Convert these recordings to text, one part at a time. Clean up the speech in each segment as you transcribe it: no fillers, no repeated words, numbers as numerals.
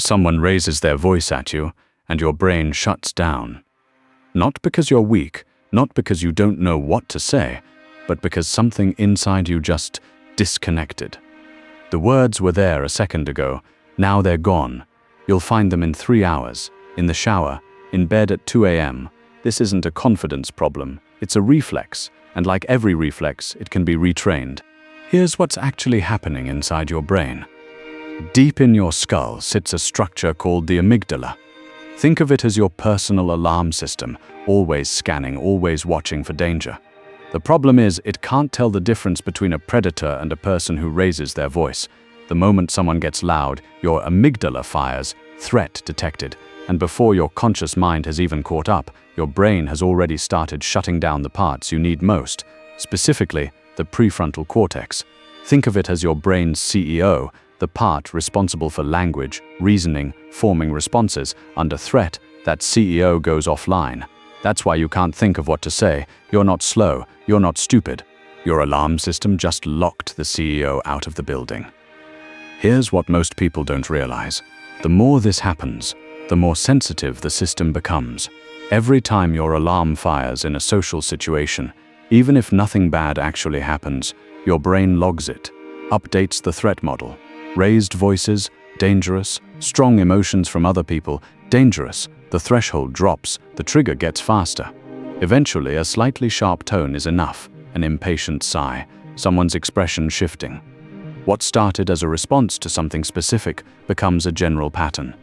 Someone raises their voice at you, and your brain shuts down. Not because you're weak, not because you don't know what to say, but because something inside you just disconnected. The words were there a second ago, now they're gone. You'll find them in 3 hours, in the shower, in bed at 2 a.m. This isn't a confidence problem, it's a reflex, and like every reflex, it can be retrained. Here's what's actually happening inside your brain. Deep in your skull sits a structure called the amygdala. Think of it as your personal alarm system, always scanning, always watching for danger. The problem is, it can't tell the difference between a predator and a person who raises their voice. The moment someone gets loud, your amygdala fires, threat detected, and before your conscious mind has even caught up, your brain has already started shutting down the parts you need most, specifically the prefrontal cortex. Think of it as your brain's CEO, the part responsible for language, reasoning, forming responses. Under threat, that CEO goes offline. That's why you can't think of what to say. You're not slow, you're not stupid. Your alarm system just locked the CEO out of the building. Here's what most people don't realize. The more this happens, the more sensitive the system becomes. Every time your alarm fires in a social situation, even if nothing bad actually happens, your brain logs it, updates the threat model. Raised voices, dangerous. Strong emotions from other people, dangerous. The threshold drops, the trigger gets faster. Eventually, a slightly sharp tone is enough, an impatient sigh, someone's expression shifting. What started as a response to something specific becomes a general pattern.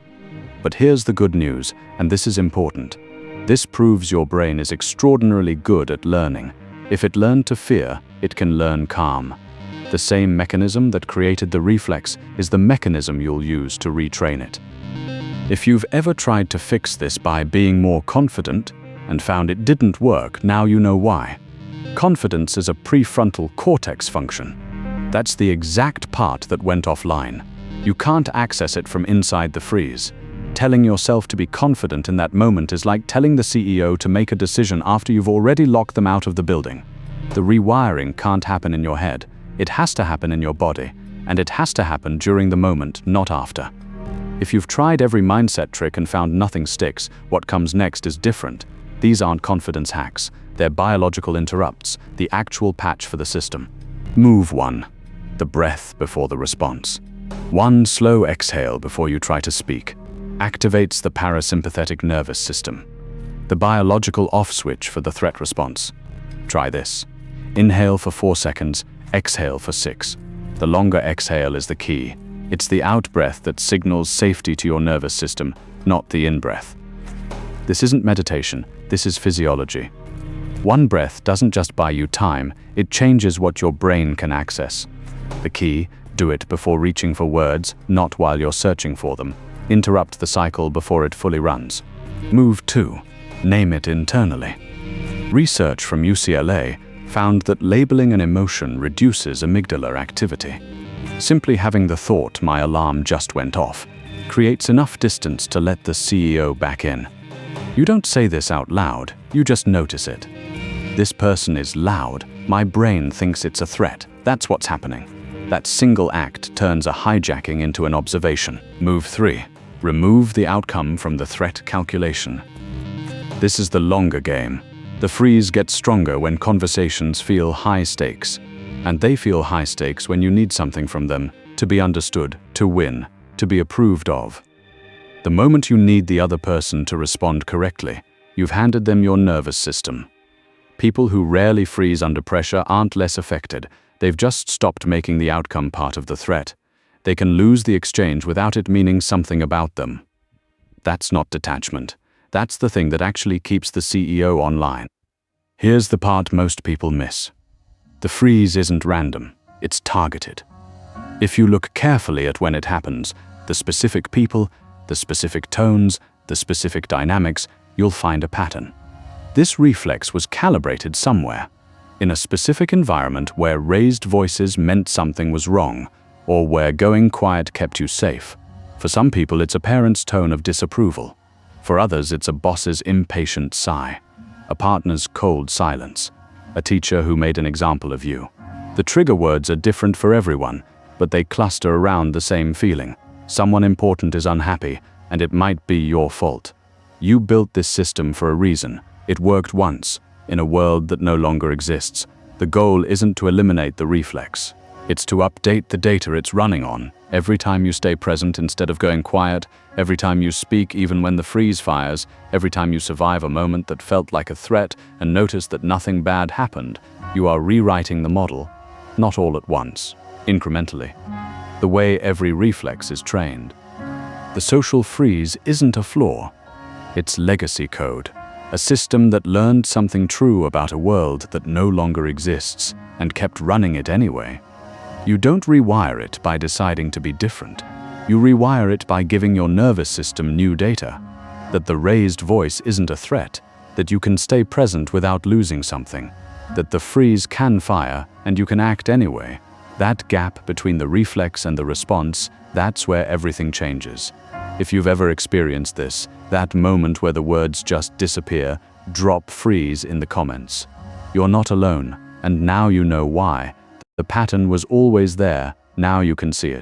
But here's the good news, and this is important. This proves your brain is extraordinarily good at learning. If it learned to fear, it can learn calm. The same mechanism that created the reflex is the mechanism you'll use to retrain it. If you've ever tried to fix this by being more confident and found it didn't work, now you know why. Confidence is a prefrontal cortex function. That's the exact part that went offline. You can't access it from inside the freeze. Telling yourself to be confident in that moment is like telling the CEO to make a decision after you've already locked them out of the building. The rewiring can't happen in your head. It has to happen in your body, and it has to happen during the moment, not after. If you've tried every mindset trick and found nothing sticks, what comes next is different. These aren't confidence hacks. They're biological interrupts, the actual patch for the system. Move 1. The breath before the response. 1 slow exhale before you try to speak. Activates the parasympathetic nervous system, the biological off switch for the threat response. Try this. Inhale for 4 seconds, exhale for 6. The longer exhale is the key. It's the out-breath that signals safety to your nervous system, not the in-breath. This isn't meditation, this is physiology. 1 breath doesn't just buy you time, it changes what your brain can access. The key, do it before reaching for words, not while you're searching for them. Interrupt the cycle before it fully runs. Move 2. Name it internally. Research from UCLA found that labeling an emotion reduces amygdala activity. Simply having the thought, "my alarm just went off," creates enough distance to let the CEO back in. You don't say this out loud, you just notice it. This person is loud, my brain thinks it's a threat. That's what's happening. That single act turns a hijacking into an observation. Move 3. Remove the outcome from the threat calculation. This is the longer game. The freeze gets stronger when conversations feel high stakes. And they feel high stakes when you need something from them, to be understood, to win, to be approved of. The moment you need the other person to respond correctly, you've handed them your nervous system. People who rarely freeze under pressure aren't less affected, they've just stopped making the outcome part of the threat. They can lose the exchange without it meaning something about them. That's not detachment. That's the thing that actually keeps the CEO online. Here's the part most people miss. The freeze isn't random, it's targeted. If you look carefully at when it happens, the specific people, the specific tones, the specific dynamics, you'll find a pattern. This reflex was calibrated somewhere, in a specific environment where raised voices meant something was wrong, or where going quiet kept you safe. For some people, it's a parent's tone of disapproval. For others, it's a boss's impatient sigh, a partner's cold silence, a teacher who made an example of you. The trigger words are different for everyone, but they cluster around the same feeling. Someone important is unhappy, and it might be your fault. You built this system for a reason. It worked once, in a world that no longer exists. The goal isn't to eliminate the reflex. It's to update the data it's running on. Every time you stay present instead of going quiet, every time you speak even when the freeze fires, every time you survive a moment that felt like a threat and notice that nothing bad happened, you are rewriting the model, not all at once, incrementally. The way every reflex is trained. The social freeze isn't a flaw. It's legacy code, a system that learned something true about a world that no longer exists and kept running it anyway. You don't rewire it by deciding to be different. You rewire it by giving your nervous system new data. That the raised voice isn't a threat, that you can stay present without losing something, that the freeze can fire and you can act anyway. That gap between the reflex and the response, that's where everything changes. If you've ever experienced this, that moment where the words just disappear, drop freeze in the comments. You're not alone, and now you know why. The pattern was always there, now you can see it.